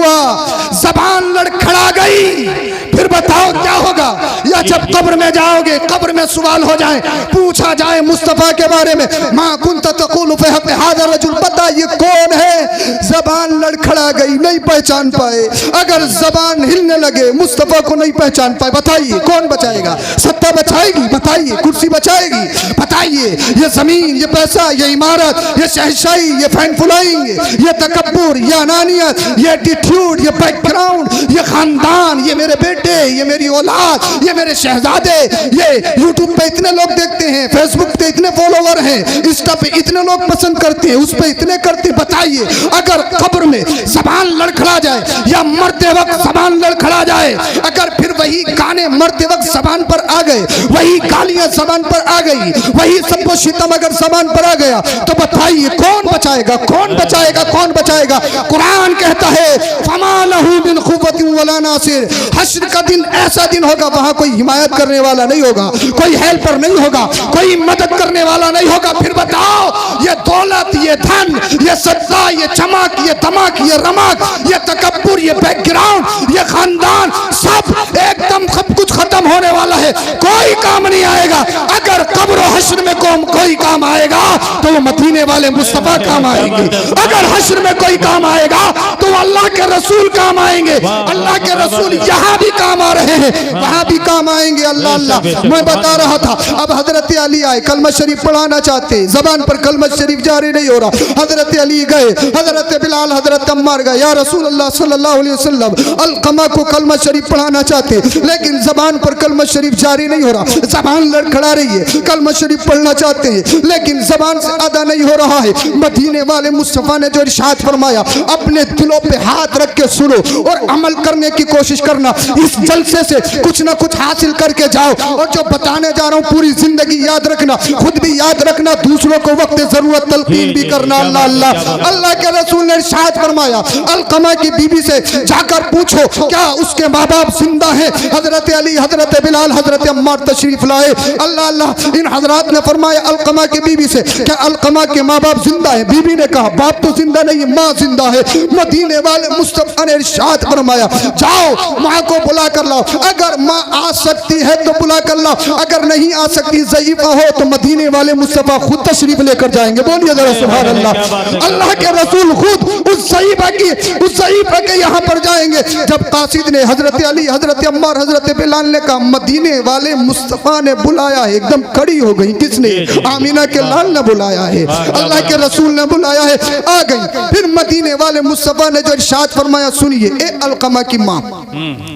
जबान लड़खड़ा गई, फिर बताओ क्या होगा? या जब कब्र में जाओगे, कब्र में सवाल हो जाए, पूछा जाए मुस्तफा के बारे में, मां कुंत तक़ूलु फी हक़्क़ि हाज़ा रजुल, पता ये कौन है? जबान लड़खड़ा गई, नहीं पहचान पाए। अगर जबान हिलने लगे, मुस्तफा को नहीं पहचान पाए, बताइए कौन बचाएगा? सत्ता बचाएगी? बताइए कुर्सी बचाएगी? बताइए ये जमीन, ये पैसा, ये इमारत, ये शहंशाही, ये फैन फुलाइंग, ये तकब्बुर, ये अनानियत, ये एटीट्यूड, ये बैकग्राउंड, ये खानदान, ये मेरे बेटे, ये मेरी औलाद, ये मेरे शहजादे, ये यूट्यूब पे इतने लोग देखते हैं, फेसबुक पे इतने फॉलोवर हैं, इंस्टा पे इतने लोग पसंद करते हैं, उस पे इतने करते हैं। बताइए अगर कब्र में जबान लड़खड़ा जाए या मरते वक्त जबान लड़खड़ा जाए, अगर फिर वही गाने मरते वक्त जबान पर आ गए, वही गालियां जबान पर आ गई, वही सबको शितम अगर जबान पर आ गया तो बताइए कौन बचाएगा, कौन बचाएगा, कौन बचाएगा? कुरान कहता है फमा लहू मिन खुव्वतिन वला नासिर। हश्र का दिन ऐसा दिन होगा वहां कोई हिमायत करने वाला नहीं होगा, कोई हेल्पर नहीं होगा, कोई मदद करने वाला नहीं होगा। फिर बताओ ये दौलत, ये धन, ये सत्ता, ये चमक, ये धमक, ये रमक, ये तकब्बुर, ये बैकग्राउंड, ये खानदान, सब एकदम सब कुछ खत्म होने वाला है, कोई काम नहीं आएगा। अगर कब्र हश्र में कोई काम आएगा तो वो मदीने वाले मुस्तफा काम आएंगे। अगर हश्र में कोई काम आएगा तो अल्लाह के रसूल काम आएंगे। अल्लाह के रसूल यहाँ भी काम आ रहे हैं, वहां भी काम आएंगे। अल्लाह अल्लाह मैं बता रहा था। अब हजरत अली आए, कलमा शरीफ पढ़ाना चाहते, जबान पर कलमा शरीफ जारी नहीं हो रहा। हजरत अली गए, हजरत बिलाल, हजरत अम्मार गए, या रसूल अल्लाह सल्लल्लाहु अलैहि वसल्लम अलकमा को कलमा शरीफ पढ़ाना चाहते, लेकिन जबान पर कलमा शरीफ जारी नहीं हो रहा। जबान लड़खड़ा रही है, कलमा शरीफ पढ़ना चाहते हैं लेकिन जबान से अदा नहीं हो रहा है। मदीने वाले मुस्तफा ने जो इरशाद फरमाया, अपने दिलों पे हाथ रख के सुनो और अमल करने की कोशिश करना। इस जलसे से कुछ ना कुछ हासिल करके जाओ, और जो बताने जा रहा हूँ पूरी जिंदगी याद रखना, खुद भी याद रखना, दूसरों को वक्त जरूरत तलकीन भी करना। अल्लाह अल्लाह अल्लाह के रसूल ने इरशाद फरमाया, अलकमा की बीबी से जाकर पूछो क्या उसके माँ बाप जिंदा है। हजरत अली, हजरत बिलाल, हजरत अम्मार तशरीफ लाए। अल्लाह अल्लाह इन हजरात ने फरमाया अलकमा की बीबी से, क्या अलकमा के माँ बाप जिंदा है? बीबी ने कहा बाप तो जिंदा नहीं, माँ जिंदा है। मदीने वाले मुस्तफा ने इरशाद फरमाया, जाओ माँ को बुला कर लाओ। अगर माँ आ सकती है तो बुला कर लाओ, अगर नहीं आ सकती, ज़ईफ़ा हो, तो मदीने वाले मुस्तफा खुद तशरीफ लेकर जाएंगे। बोलिए जरा सुभान अल्लाह। अल्लाह के रसूल खुद उस ज़ईफ़ा के यहाँ पर जाएंगे। जब कासिद ने, हजरत अली, हजरत अम्मार, हजरत बिलाल ने कहा मदीने वाले मुस्तफा ने बुलाया है, एकदम खड़ी हो गई। किसने? आमीना के लाल ने बुलाया है, अल्लाह के रसूल ने बुलाया है, आ गई। फिर मदीने वाले मुस्तफा ने जो इरशाद फरमाया, सुनिए ए अलकमा की माँ,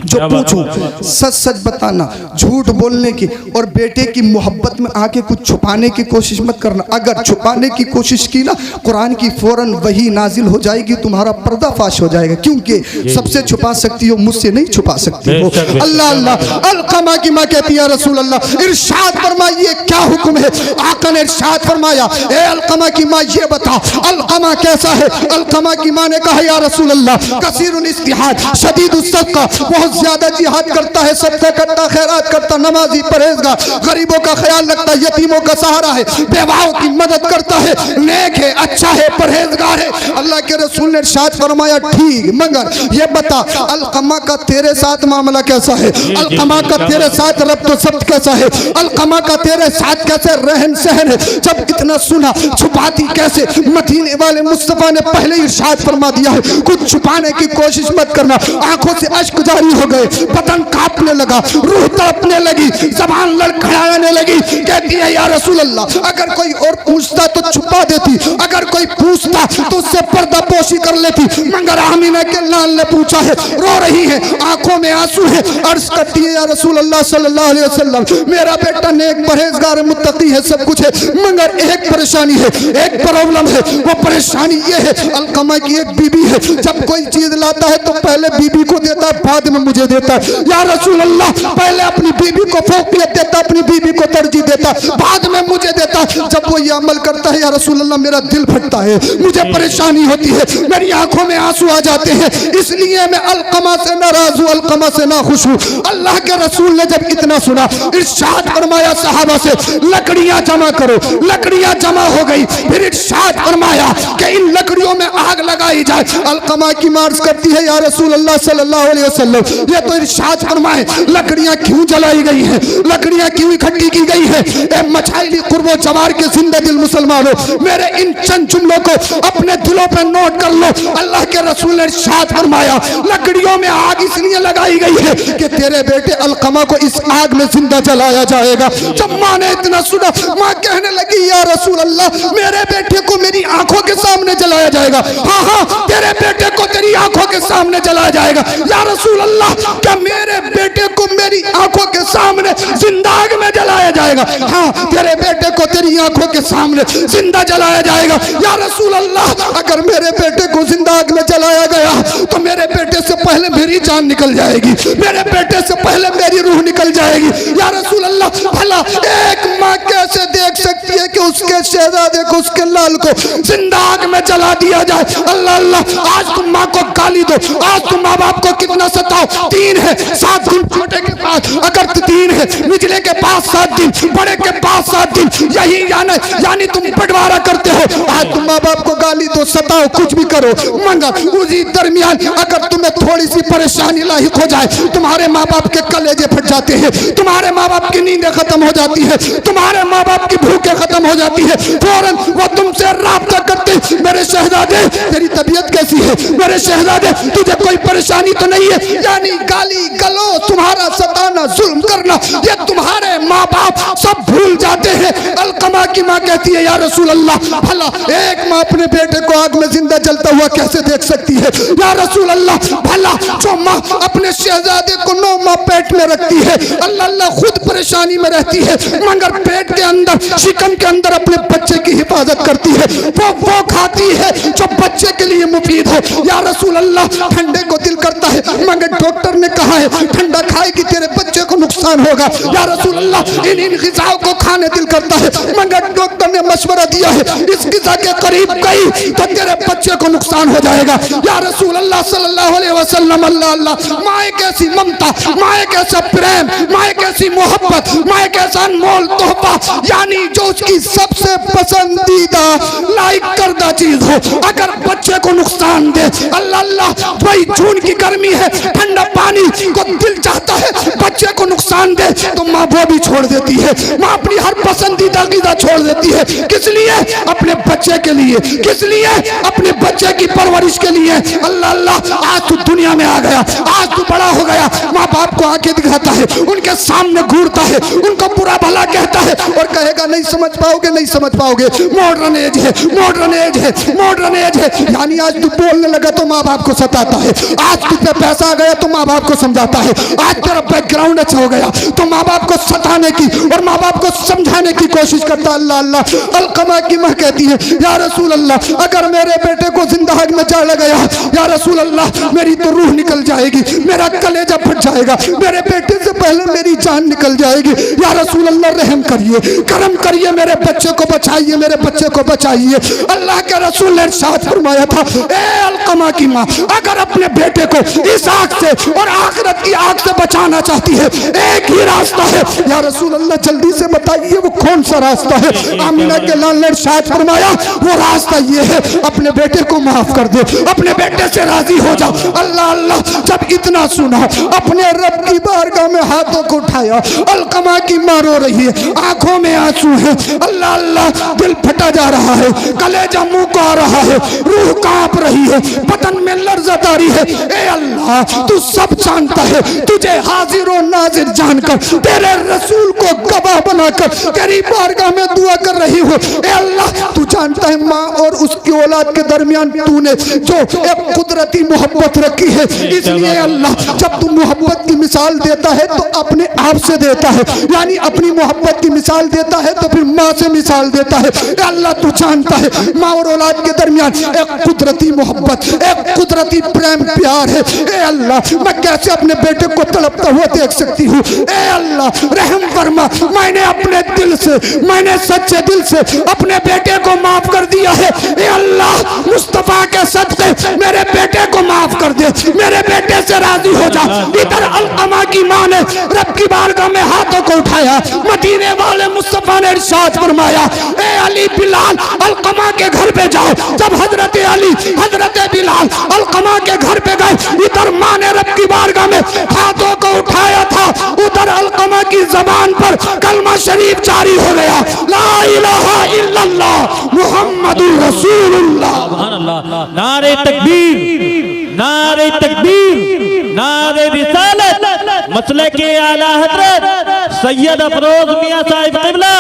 जो पूछूं सच सच बताना, झूठ बोलने की और बेटे की मोहब्बत में आके कुछ छुपाने की कोशिश मत करना। अगर छुपाने की कोशिश की ना, कुरान की फौरन वही नाजिल हो जाएगी, तुम्हारा पर्दाफाश हो जाएगा, क्योंकि सबसे छुपा सकती हो, मुझसे नहीं छुपा सकती हो। अल्लाह अल्लाह। अलकमा की माँ कहती है रसूल अल्लाह इरशाद फरमाइए क्या हुक्म है? आका ने इरशाद फरमाया, ए अलकमा की माँ ये बता अलकमा कैसा है? अलकमा की माँ ने कहा या रसूल अल्लाह कसीरुल इस्तिहाद शदीदुस सदका, बहुत ज्यादा जिहाद करता है, सदका करता, खैरात करता, नमाजी, परहेजगार, गरीबों का ख्याल रखता है, यतीमों का सहारा है, बेवाओं की मदद करता है, नेक है, अच्छा है, परहेजगार है। अल्लाह के रसूल ने इरशाद फरमाया ठीक, मगर ये बता अलकमा का तेरे साथ मामला कैसा है? अलकमा का तेरे साथ रब्त व सब्त कैसा है? अलकमा का तेरे साथ कैसे रहन सहन है? जब इतना सुना, छुपाती कैसे? मदीने वाले मुस्तफा ने पहले इरशाद फरमा दिया है, कुछ छुपाने की कोशिश मत करना। आंखों से अश्क जारी हो गए, बदन कांपने लगा, रूह तड़पने लगी, जबान लड़खड़ाने लगी। कहती है या रसूल अल्लाह अगर कोई और पूछता तो छुपा देती, अगर कोई पूछता तो उससे पर्दापोशी कर लेती, मगर आमीना के लाल ने पूछा है, रो रही है, आंखों में आंसू है, अर्ज करती है या रसूल अल्लाह सल्लल्लाहु अलैहि वसल्लम मेरा बेटा नेक, परहेजगार, मुत्तकी है, सब कुछ है, मगर एक परेशानी है, एक प्रॉब्लम है। वो परेशानी ये है, अलकमा की एक बीबी है, जब कोई चीज लाता है तो पहले बीबी को देता है, बाद में मुझे देता है। या रसूल अल्लाह पहले अपनी बीबी को फौकियत देता, अपनी बीबी को तरजीह देता, बाद में मुझे देता। जब वो ये अमल करता है या रसूल अल्लाह मेरा दिल फटता है, मुझे परेशानी होती है, मेरी आंखों में आंसू आ जाते हैं, इसलिए मैं अलकमा से नाराज हूँ, अलकमा से नाखुश हूँ। अल्लाह के रसूल ने जब इतना सुना, इरशाद फरमाया सहाबा से लकड़ियां जमा करो। लकड़ियां जमा हो गई, फिर इरशाद फरमाया कि इन लकड़ियों में आग लगाई जाए। अलकमा की मार्च करती है या रसूल अल्लाह सल्लल्लाहु अलैहि वसल्लम ये तो इरशाद फरमाए लकड़ियां क्यों जलाई गई हैं, लकड़ियां क्यों इकट्ठी की गई हैं? ए मछाइली कुर्बो जवार के जिंदा दिल मुसलमानों, मेरे इन चंद जुमलों को अपने दिलों पर नोट कर लो। अल्लाह के रसूल ने इरशाद फरमाया लकड़ियों में आग इसलिए लगाई गई है कि तेरे बेटे अलकमा को इस आग में जिंदा जलाया जाएगा। जब माँ ने इतना सुना, माँ कहने लगी या रसूल अल्लाह मेरे बेटे को मेरी आंखों के सामने जलाया जाएगा। हाँ हाँ तेरे बेटे को तेरी आंखों के सामने जलाया जाएगा। या रसूल अल्लाह क्या मेरे बेटे को मेरी आंखों के सामने जिंदा आग में जलाया जाएगा? हाँ तेरे बेटे को तेरी आंखों के सामने जिंदा जलाया जाएगा। या रसूल अल्लाह अगर मेरे बेटे को जिंदा आग में जलाया गया तो मेरे बेटे से पहले मेरी जान निकल जाएगी, मेरे बेटे से पहले मेरी रूह निकल जाएगी। या रसूल अल्लाह, भला एक माँ कैसे देख सकती है कि उसके शहजादे को, उसके लाल को जिंदा आग में जला दिया जाए? अल्लाह अल्लाह, आज तुम माँ को गाली दो, आज तुम माँ बाप को कितना सताओ। 3 है 7 दिन, छोटे के पास अगर 3 है, निचले के पास 7 दिन, बड़े के पास 7 दिन, यही यानी तुम बंटवारा करते हो। आज तुम माँ बाप को गाली दो, सताओ, कुछ भी करो, मगर उसी दरमियान अगर तुम्हें थोड़ी सी परेशानी लाहिक हो जाए, तुम्हारे माँ बाप के कलेजे फट जाते हैं, तुम्हारे माँ बाप की नींदें खत्म हो जाती है, तुम्हारे माँ बाप की भूखें खत्म हो जाती है, फौरन वो तुमसे राब्ता करते, मेरे शहजादे तेरी तबीयत कैसी है, मेरे शहजादे तुझे कोई परेशानी तो नहीं है? यानी गाली गलो, तुम्हारा सताना, जुल्म करना, ये तुम्हारे माँ बाप सब भूल जाते हैं। अलकमा की माँ कहती है, या रसूल अल्लाह, भला एक माँ अपने बेटे को आग में जिंदा जलता हुआ कैसे देख सकती है? या रसूल अल्लाह, भला जो माँ अपने शहजादे को 9 माह पेट में रखती है, अल्लाह अल्लाह खुद परेशानी में रहती है, मगर पेट के अंदर, शिकम के अंदर अपने बच्चे की हिफाजत करती है, वो खाती है जो बच्चे के लिए मुफीद हो। या रसूल अल्लाह, ठंडे को दिल करता है, मगर डॉक्टर ने कहा है ठंडा खाएगी तेरे बच्चे को नुकसान होगा। या रसूल अल्लाह, इन ग़िज़ाओं को खाने दिल करता है, मगर डॉक्टर ने मशवरा दिया है इस ग़िज़ा के करीब गई तो तेरे बच्चे को नुकसान हो जाएगा। या रसूल अल्लाह सल्लल्लाहु अलैहि वसल्लम, अल्लाह अल्लाह, माँ कैसी ममता, माँ कैसा प्रेम, माँ कैसी मोहब्बत, माँ कैसा अनमोल तोहफा, यानी जो उसकी सबसे पसंदीदा लाइक करदा चीज हो, अगर बच्चे को नुकसान दे, अल्लाह अल्लाह, वही जून की गर्मी है, ठंडा पानी को दिल चाहता है, बच्चे को नुकसान दे तो माँ वो भी छोड़ देती है, माँ अपनी हर पसंदीदा ग़िज़ा छोड़ देती है। किस लिए? अपने बच्चे के लिए। किस लिए? अपने बच्चे की परवरिश के लिए। अल्लाह अल्लाह, आज तू दुनिया में आ गया, आज तू बड़ा हो गया, माँ बाप को आंखें दिखाता है, उनके सामने घूरता है, उनको बुरा भला कहता है और कहेगा नहीं समझ पाओगे, नहीं समझ पाओगे, मॉडर्न एज है, मॉडर्न एज है, मॉडर्न एज है। यानी आज तू बोलने लगा तो माँ बाप को सताता है, आज तुझ पे पैसा आ गया तो माँ बाप को समझाता है, आज तेरा बैकग्राउंड अच्छा हो गया तो माँ बाप को सताने की और माँ बाप को समझाने की कोशिश करता। अल्लाह अल्लाह, अलकमा की माँ कहती है, या रसूल अल्लाह, अगर मेरे बेटे को जिंदा आग में जला गया, या रसूल अल्लाह, मेरी तो रूह निकल जाएगी, मेरा कलेजा फट जाएगा, मेरे बेटे से पहले मेरी जान निकल जाएगी। या रसूल अल्लाह, रहम करिए, करम करिए, मेरे बच्चे को बचाइए, मेरे बच्चे को बचाइए। अल्लाह के रसूल ने इरशाद फरमाया था, ए अलकमा की माँ, अगर अपने बेटे को इस आग से और आखिरत की आग से बचाना चाहती है, एक ही रास्ता है। या रसूल अल्लाह, जल्दी से बताइए वो कौन सा रास्ता है? आमिना के लाल ने इरशाद फरमाया, वो रास्ता ये है, अपने बेटे को माफ कर दो, अपने बेटे से राजी हो जाओ। अल्लाह अल्लाह, जब इतना सुना, अपने रब की बारगाह में हाथों को उठाया। अलकमा की माँ रो रही है, आंखों में आंसू है। अल्लाह अल्लाह, दिल फटा जा रहा है, कलेजा मुंह को आ रहा है, रूह कांप रही है, बदन में लर्ज़त आ रही है। ए अल्लाह, तू सब जानता है, तुझे हाजिर और नाजिर जानकर, तेरे रसूल को गवाह बनाकर तेरी बारगाह में दुआ कर रही हूँ। ए अल्लाह, तू जानता है माँ और उसकी औलाद के दरमियान तूने जो एक कुदरती मोहब्बत रखी है, इसलिए अल्लाह, जब तू मोहब्बत की मिसाल देता है तो अपने आप से देता है, यानी अपनी मोहब्बत की मिसाल देता है तो फिर माँ से मिसाल देता है। ए अल्लाह, तू जानता है माँ और औलाद के दरमियान एक कुदरती मोहब्बत, एक कुदरती प्रेम प्यार है। ए अल्लाह, मैं कैसे अपने बेटे को तड़पता हुआ देख सकती हूँ? ए अल्लाह, रहम फरमा, मैंने अपने दिल से, मैंने सच्चे दिल से अपने बेटे को माफ कर दिया है। ए अल्लाह, मुस्तफा के सदक़े मेरे बेटे को माफ कर दे, मेरे बेटे से राजी हो जा। इधर अलकमा की माँ ने रब की बारगाह में हाथों को उठाया, मदीने वाले मुस्तफा ने इरशाद फरमाया, ए अली बिलाल, अलकमा के घर पे जाओ। जब हजरत अली, हजरत बिलाल अलकमा के घर पे गए, इधर माँ ने रब की बारगाह में हाथों को उठाया था, उधर अलकमा की जबान पर कलमा शरीफ जारी हो गया, ला इलाहा इल्लल्लाह मुहम्मदुर रसूलुल्लाह। सुभान अल्लाह, नारे तकबीर, नारे तकबीर, नारे रिसालत, मसले के आला हजरत सैयद अफरोज मियां साहिब क़िबला,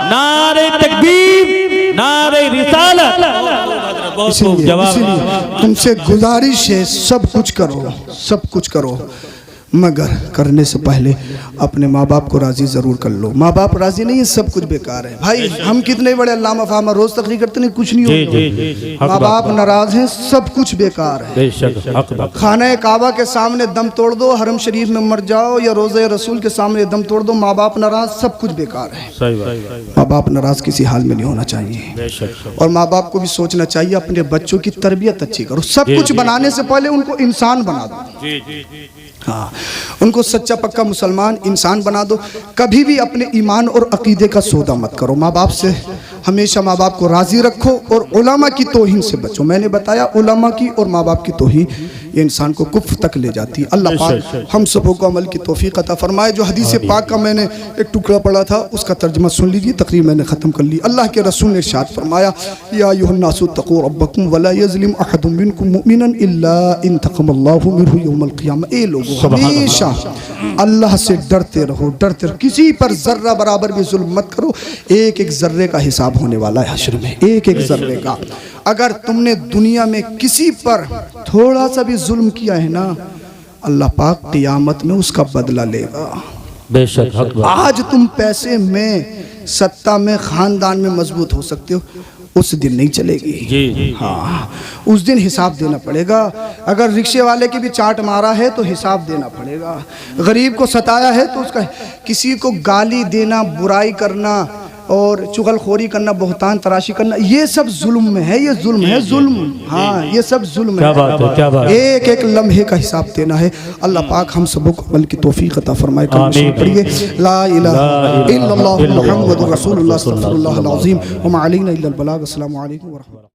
नारे तकबीर, नारे रिसालत। इसीलिए तुमसे गुजारिश है, सब कुछ करो, सब कुछ करो। मगर करने से पहले अपने माँ बाप को राज़ी ज़रूर कर लो। माँ बाप राज़ी नहीं है सब कुछ बेकार है भाई। हम कितने बड़े अल्लामा फहामा रोज़ तकरीर करते नहीं, कुछ नहीं होगा। माँ बाप नाराज़ हैं, सब कुछ बेकार है। खाना काबा के सामने दम तोड़ दो, हरम शरीफ में मर जाओ, या रोज़े रसूल के सामने दम तोड़ दो, माँ बाप नाराज़, सब कुछ बेकार है। माँ बाप नाराज़ किसी हाल में नहीं होना चाहिए। और माँ बाप को भी सोचना चाहिए अपने बच्चों की तरबियत अच्छी करो। सब कुछ बनाने से पहले उनको इंसान बना दो। हाँ, उनको सच्चा पक्का मुसलमान इंसान बना दो। कभी भी अपने ईमान और अकीदे का सौदा मत करो। माँ बाप से हमेशा माँ बाप को राज़ी रखो और उलमा की तौहीन से बचो। मैंने बताया उलमा की और माँ बाप की तौहीन ये इंसान को कुफ्र तक ले जाती है। अल्लाह पाक हम सबों को अमल की तौफीक अता फरमाए। जो हदीस पाक का मैंने एक टुकड़ा पढ़ा था उसका तर्जुमा सुन लीजिए, तकरीर मैंने ख़त्म कर ली। अल्लाह के रसूल ने इरशाद फरमाया, या अय्युहन्नासु तक़ू रब्बकुम वला यज़लिम अहदुम मिनकुम मुमिनन इल्ला इन तक़मल्लाहु मिनहु यौमल क़ियामह। ए लोगों, हमेशा अल्लाह से डरते रहो, डरते रहो। किसी पर जर्रा बराबर भी जुल्म मत करो। एक एक जर्रे का हिसाब होने वाला है हश्र में, एक एक जर्रे का। अगर तुमने दुनिया में किसी पर थोड़ा सा भी जुल्म किया है ना, अल्लाह पाक क़ियामत में उसका बदला लेगा। बेशक आज तुम पैसे में, सत्ता में, खानदान में मजबूत हो सकते हो, उस दिन नहीं चलेगी। जी। हाँ, उस दिन हिसाब देना पड़ेगा। अगर रिक्शे वाले की भी चाट मारा है तो हिसाब देना पड़ेगा। गरीब को सताया है तो उसका, किसी को गाली देना, बुराई करना और चुगलखोरी करना, बहुतान तराशी करना, ये सब जुल्म में है। ये जुल्म है, जुल्म। हाँ, ये सब जुल्म है। क्या बात है। एक एक लम्हे का हिसाब देना है। अल्लाह पाक हम सबों को अमल की तौफीक अता फरमाए। पढ़िए ला इलाहा इल्लल्लाह मुहम्मदुर रसूलुल्लाह सल्लल्लाहु अलैहि वसल्लम व मा अलैना इल्लल बलाग। अस्सलामु अलैकुम व रहमतुल्लाह।